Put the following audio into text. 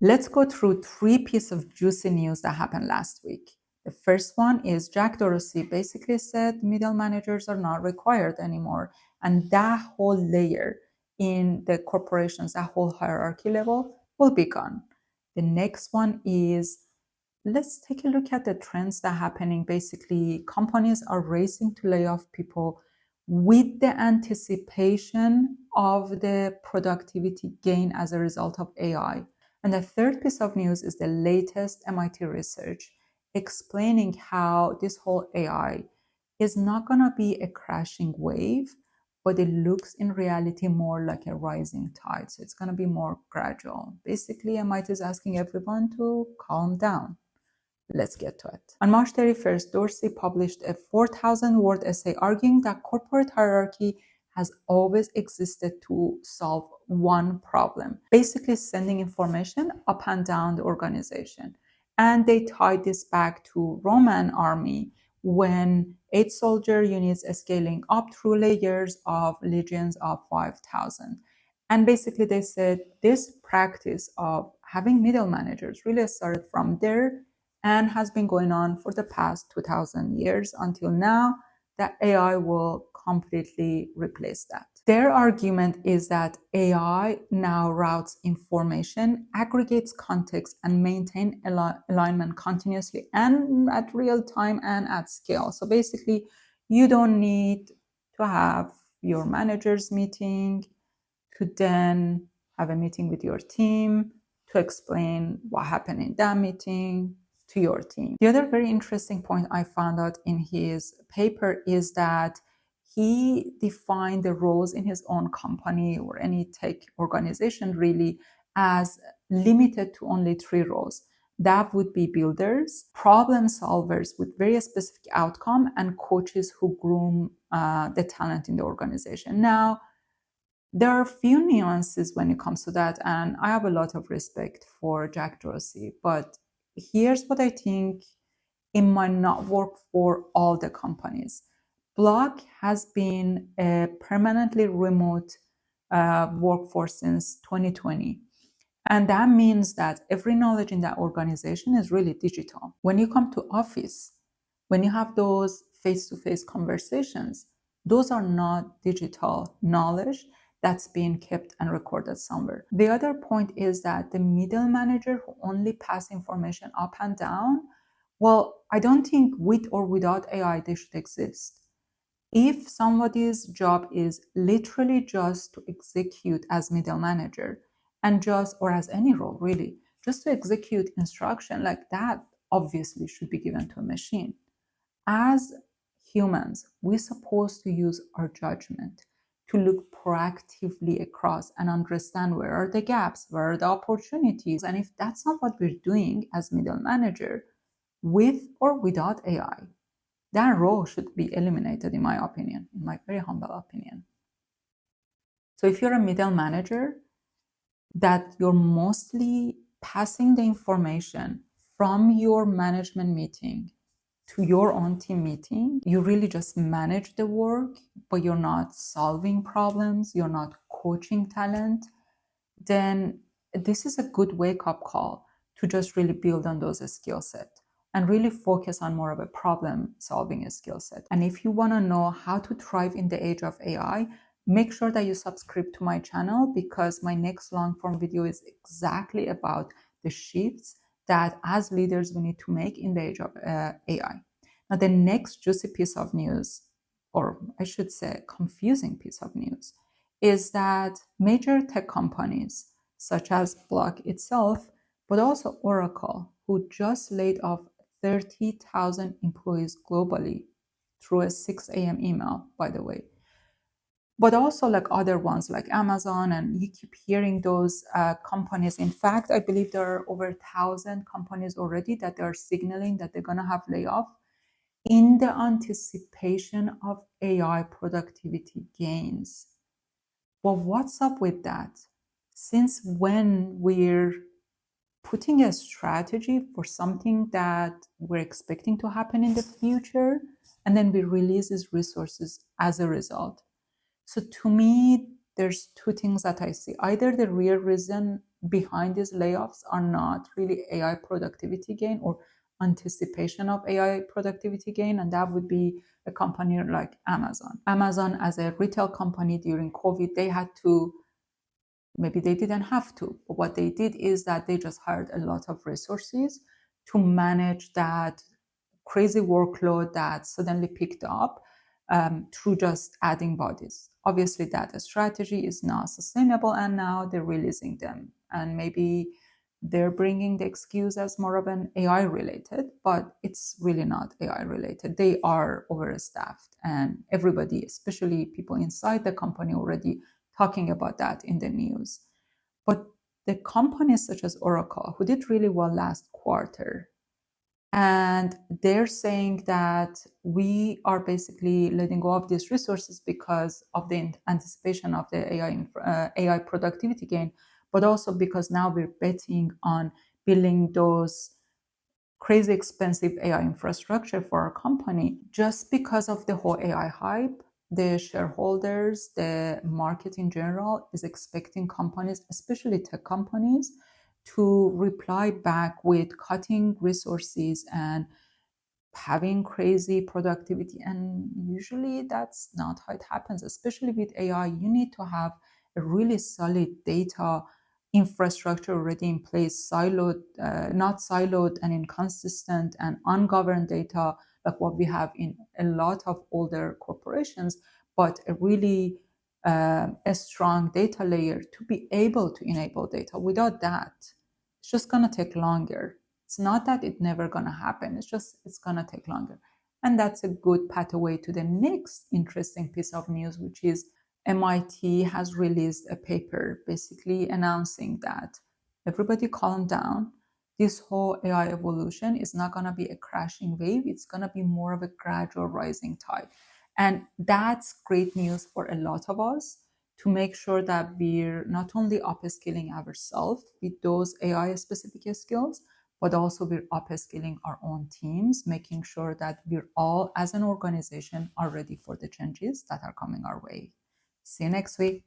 Let's go through 3 pieces of juicy news that happened last week. The first one is Jack Dorsey basically said middle managers are not required anymore. And that whole layer in the corporations, that whole hierarchy level will be gone. The next one is, let's take a look at the trends that are happening. Basically, companies are racing to lay off people with the anticipation of the productivity gain as a result of AI. And the third piece of news is the latest MIT research explaining how this whole AI is not going to be a crashing wave, but it looks in reality more like a rising tide. So it's going to be more gradual. Basically, MIT is asking everyone to calm down. Let's get to it. On March 31st, Dorsey published a 4,000-word essay arguing that corporate hierarchy has always existed to solve one problem, basically sending information up and down the organization. And they tied this back to Roman army when 8 soldier units are scaling up through layers of legions of 5,000. And basically they said this practice of having middle managers really started from there and has been going on for the past 2,000 years until now, that AI will completely replace that. Their argument is that AI now routes information, aggregates context, and maintain alignment continuously and at real time and at scale. So basically, you don't need to have your manager's meeting to then have a meeting with your team to explain what happened in that meeting to your team. The other very interesting point I found out in his paper is that he defined the roles in his own company or any tech organization really as limited to only 3 roles. That would be builders, problem solvers with very specific outcome, and coaches who groom the talent in the organization. Now, there are a few nuances when it comes to that, and I have a lot of respect for Jack Dorsey, but here's what I think it might not work for all the companies. Block has been a permanently remote workforce since 2020. And that means that every knowledge in that organization is really digital. When you come to office, when you have those face-to-face conversations, those are not digital knowledge that's being kept and recorded somewhere. The other point is that the middle manager who only pass information up and down, well, I don't think with or without AI they should exist. If somebody's job is literally just to execute as middle manager and just, or as any role really, just to execute instruction like that, obviously should be given to a machine. As humans, we're supposed to use our judgment to look proactively across and understand where are the gaps, where are the opportunities. And if that's not what we're doing as middle manager, with or without AI, that role should be eliminated, in my opinion, in my very humble opinion. So if you're a middle manager, that you're mostly passing the information from your management meeting to your own team meeting, you really just manage the work, but you're not solving problems, you're not coaching talent, then this is a good wake-up call to just really build on those skill sets and really focus on more of a problem-solving skill set. And if you want to know how to thrive in the age of AI, make sure that you subscribe to my channel, because my next long-form video is exactly about the shifts that as leaders we need to make in the age of AI. Now, the next juicy piece of news, or I should say confusing piece of news, is that major tech companies such as Block itself, but also Oracle, who just laid off 30,000 employees globally through a 6 a.m. email, by the way, but also like other ones like Amazon, and you keep hearing those companies. In fact, I believe there are over 1,000 companies already that are signaling that they're going to have layoff in the anticipation of AI productivity gains. Well, what's up with that? Since when we're putting a strategy for something that we're expecting to happen in the future, and then we release these resources as a result? So to me, there's 2 things that I see. Either the real reason behind these layoffs are not really AI productivity gain or anticipation of AI productivity gain, and that would be a company like Amazon. Amazon, as a retail company during COVID, they had to, maybe they didn't have to, but what they did is that they just hired a lot of resources to manage that crazy workload that suddenly picked up through just adding bodies. Obviously, that strategy is not sustainable, and now they're releasing them. And maybe they're bringing the excuse as more of an AI related, but it's really not AI related. They are overstaffed, and everybody, especially people inside the company, already talking about that in the news. But the companies such as Oracle, who did really well last quarter, and they're saying that we are basically letting go of these resources because of the anticipation of the AI productivity gain, but also because now we're betting on building those crazy expensive AI infrastructure for our company. Just because of the whole AI hype, the shareholders, the market in general is expecting companies, especially tech companies, to reply back with cutting resources and having crazy productivity. And usually that's not how it happens, especially with AI. You need to have a really solid data infrastructure already in place, siloed, not siloed and inconsistent and ungoverned data like what we have in a lot of older corporations, but a really a strong data layer to be able to enable data. Without that, it's just going to take longer. It's not that it's never going to happen. It's just, it's going to take longer. And that's a good pathway to the next interesting piece of news, which is MIT has released a paper basically announcing that everybody calm down. This whole AI evolution is not going to be a crashing wave. It's going to be more of a gradual rising tide. And that's great news for a lot of us, to make sure that we're not only upskilling ourselves with those AI specific skills, but also we're upskilling our own teams, making sure that we're all, as an organization, are ready for the changes that are coming our way. See you next week.